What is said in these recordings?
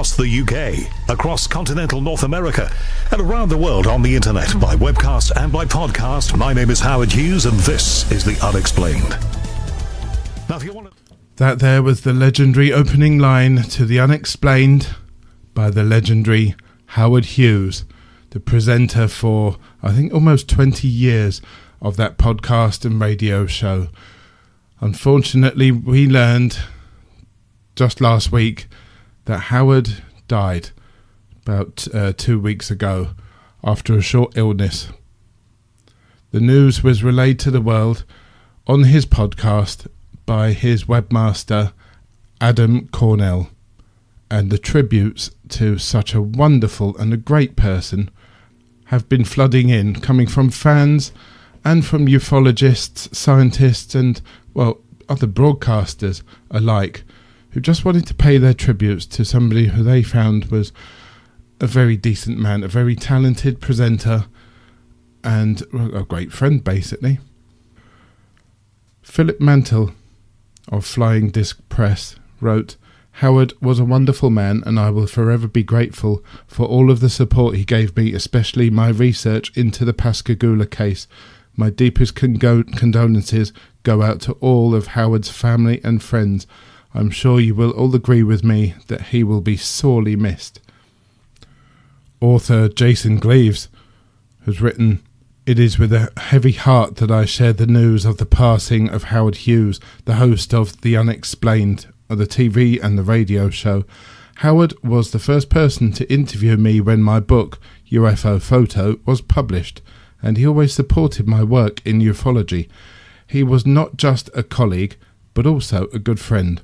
across the UK, across continental North America, and around the world on the internet by webcast and by podcast. My name is Howard Hughes, and this is The Unexplained. Now, if you want to... That there was the legendary opening line to The Unexplained by the legendary Howard Hughes, the presenter for, I think, almost 20 years of that podcast and radio show. Unfortunately, we learned just last week that Howard died about 2 weeks ago after a short illness. The news was relayed to the world on his podcast by his webmaster Adam Cornell, and the tributes to such a wonderful and a great person have been flooding in, coming from fans and from ufologists, scientists and, well, other broadcasters alike, who just wanted to pay their tributes to somebody who they found was a very decent man, a very talented presenter and a great friend, basically. Philip Mantle of Flying Disc Press wrote, "Howard was a wonderful man, and I will forever be grateful for all of the support he gave me, especially my research into the Pascagoula case. My deepest condolences go out to all of Howard's family and friends. I'm sure you will all agree with me that he will be sorely missed." Author Jason Gleaves has written, "It is with a heavy heart that I share the news of the passing of Howard Hughes, the host of The Unexplained, of the TV and the radio show. Howard was the first person to interview me when my book, UFO Photo, was published, and he always supported my work in ufology. He was not just a colleague, but also a good friend.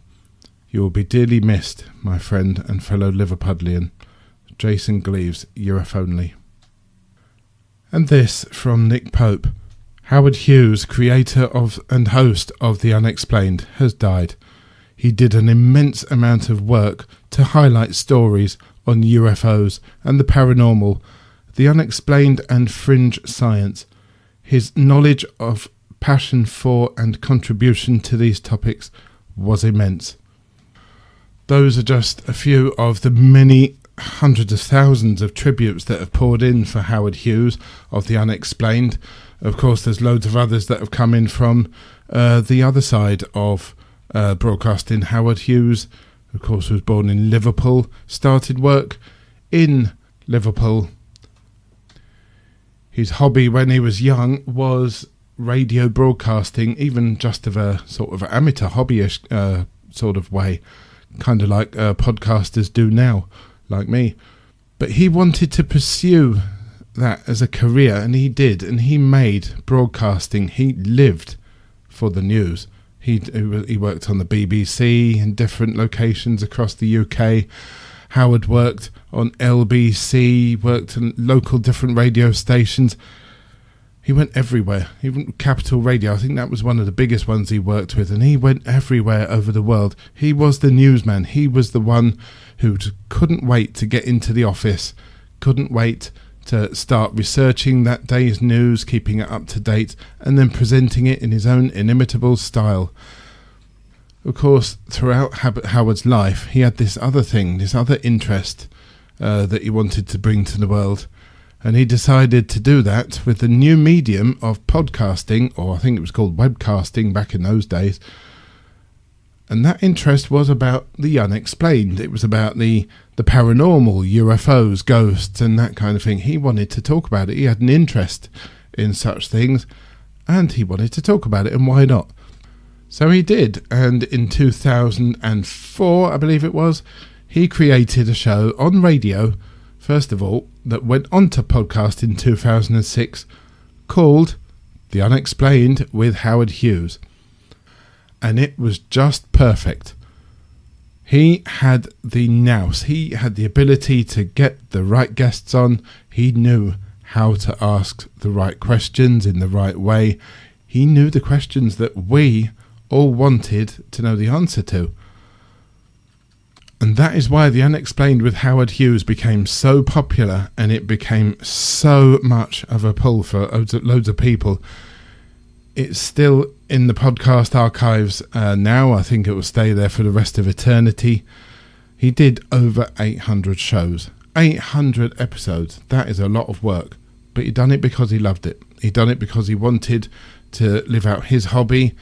You will be dearly missed, my friend and fellow Liverpudlian. Jason Gleaves, UFOnly." And this from Nick Pope. "Howard Hughes, creator of and host of The Unexplained, has died. He did an immense amount of work to highlight stories on UFOs and the paranormal, the unexplained and fringe science. His knowledge of, passion for and contribution to these topics was immense." Those are just a few of the many hundreds of thousands of tributes that have poured in for Howard Hughes of The Unexplained. Of course, there's loads of others that have come in from the other side of broadcasting. Howard Hughes, of course, was born in Liverpool, started work in Liverpool. His hobby when he was young was radio broadcasting, even just of a sort of amateur hobbyish sort of way, kind of like podcasters do now, like me. But he wanted to pursue that as a career, and he did, and he made broadcasting. He lived for the news. He worked on the BBC in different locations across the UK. Howard worked on LBC, worked on local different radio stations. He went everywhere, even Capital Radio. I think that was one of the biggest ones he worked with, and he went everywhere over the world. He was the newsman. He was the one who couldn't wait to get into the office, couldn't wait to start researching that day's news, keeping it up to date, and then presenting it in his own inimitable style. Of course, throughout Howard's life, he had this other thing, this other interest that he wanted to bring to the world. And he decided to do that with the new medium of podcasting, or I think it was called webcasting back in those days. And that interest was about the unexplained. It was about the paranormal, UFOs, ghosts, and that kind of thing. He wanted to talk about it. He had an interest in such things, and he wanted to talk about it, and why not? So he did, and in 2004, I believe it was, he created a show on radio, first of all, that went on to podcast in 2006, called The Unexplained with Howard Hughes. And it was just perfect. He had the nous. He had the ability to get the right guests on. He knew how to ask the right questions in the right way. He knew the questions that we all wanted to know the answer to. And that is why The Unexplained with Howard Hughes became so popular, and it became so much of a pull for loads of people. It's still in the podcast archives now. I think it will stay there for the rest of eternity. He did over 800 shows, 800 episodes. That is a lot of work, but he done it because he loved it. He done it because he wanted to live out his hobby,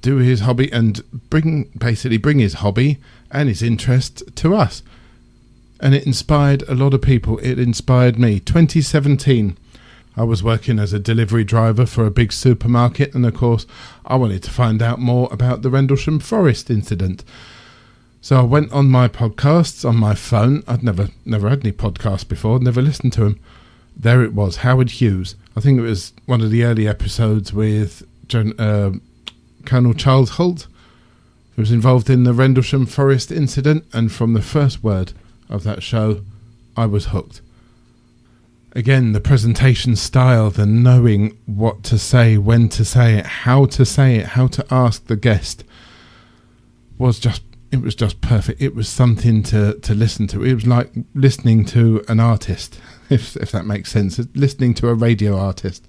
do his hobby, and bring his hobby and his interest to us. And it inspired a lot of people. It inspired me. 2017, I was working as a delivery driver for a big supermarket, and of course I wanted to find out more about the Rendlesham Forest incident. So I went on my podcasts on my phone. I'd never had any podcasts before, never listened to them. There it was, Howard Hughes. I think it was one of the early episodes with Colonel Charles Holt, who was involved in the Rendlesham Forest incident, and from the first word of that show, I was hooked. Again, the presentation style, the knowing what to say, when to say it, how to ask the guest, was just perfect. It was something to listen to. It was like listening to an artist, if that makes sense. Listening to a radio artist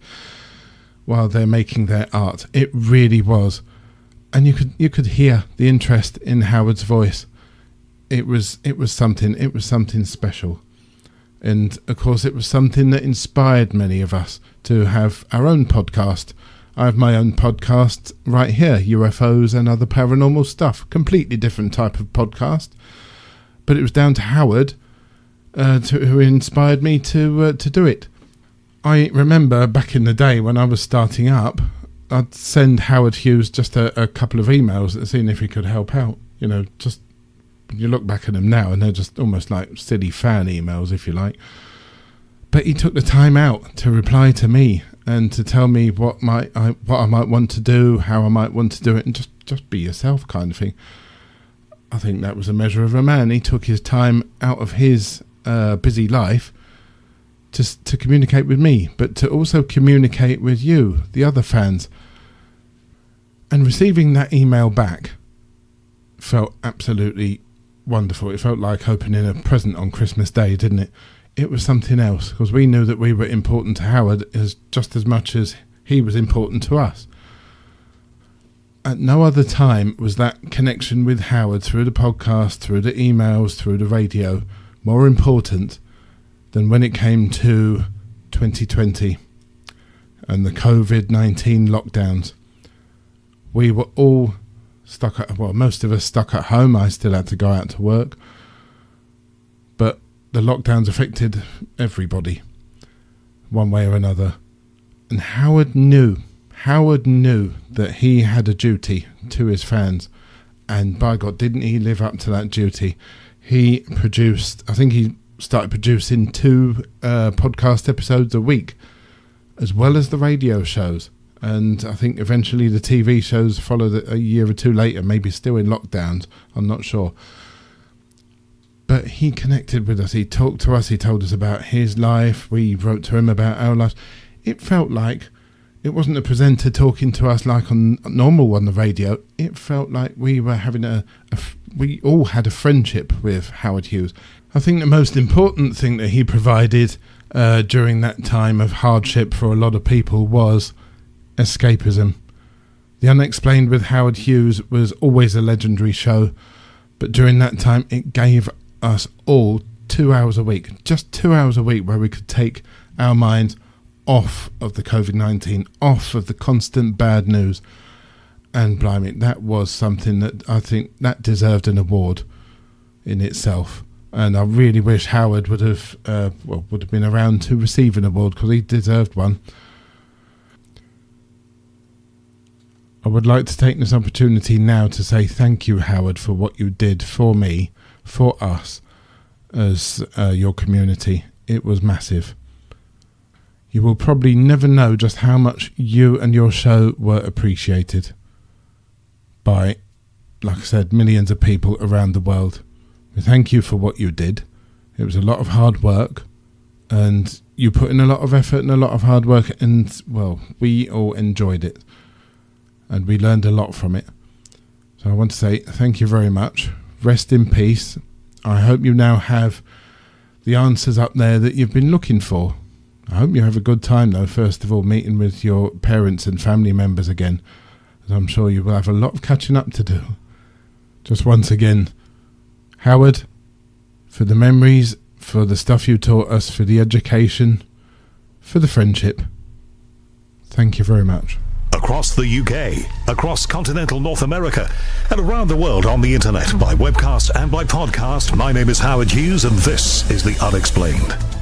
while they're making their art. It really was. And you could hear the interest in Howard's voice. It was something special. And of course it was something that inspired many of us to have our own podcast. I have my own podcast right here, UFOs and other paranormal stuff. Completely different type of podcast. But it was down to Howard who inspired me to do it. I remember back in the day when I was starting up, I'd send Howard Hughes just a couple of emails seeing if he could help out. You know, just you look back at them now and they're just almost like silly fan emails, if you like. But he took the time out to reply to me and to tell me what I might want to do, how I might want to do it, and just be yourself kind of thing. I think that was a measure of a man. He took his time out of his busy life to communicate with me, but to also communicate with you, the other fans. And receiving that email back felt absolutely wonderful. It felt like opening a present on Christmas Day, didn't it? It was something else, because we knew that we were important to Howard just as much as he was important to us. At no other time was that connection with Howard through the podcast, through the emails, through the radio, more important than when it came to 2020 and the COVID-19 lockdowns. We were all most of us stuck at home. I still had to go out to work. But the lockdowns affected everybody, one way or another. And Howard knew that he had a duty to his fans. And by God, didn't he live up to that duty? He started producing 2 podcast episodes a week, as well as the radio shows. And I think eventually the TV shows followed a year or 2 later, maybe still in lockdowns, I'm not sure. But he connected with us, he talked to us, he told us about his life, we wrote to him about our lives. It felt like it wasn't a presenter talking to us like on normal on the radio. It felt like we were having we all had a friendship with Howard Hughes. I think the most important thing that he provided during that time of hardship for a lot of people was escapism. The Unexplained with Howard Hughes was always a legendary show, but during that time it gave us all 2 hours a week, just 2 hours a week, where we could take our minds off of the COVID-19, off of the constant bad news. And blimey, that was something that I think that deserved an award in itself. And I really wish Howard would have been around to receive an award, because he deserved one. I would like to take this opportunity now to say thank you, Howard, for what you did for me, for us, as your community. It was massive. You will probably never know just how much you and your show were appreciated by, like I said, millions of people around the world. Thank you for what you did. It was a lot of hard work, and you put in a lot of effort and a lot of hard work, and, well, we all enjoyed it. And we learned a lot from it. So I want to say thank you very much. Rest in peace. I hope you now have the answers up there that you've been looking for. I hope you have a good time, though, first of all, meeting with your parents and family members again, as I'm sure you will have a lot of catching up to do. Just once again, Howard, for the memories, for the stuff you taught us, for the education, for the friendship. Thank you very much. Across the UK, across continental North America, and around the world on the internet by webcast and by podcast, my name is Howard Hughes, and this is The Unexplained.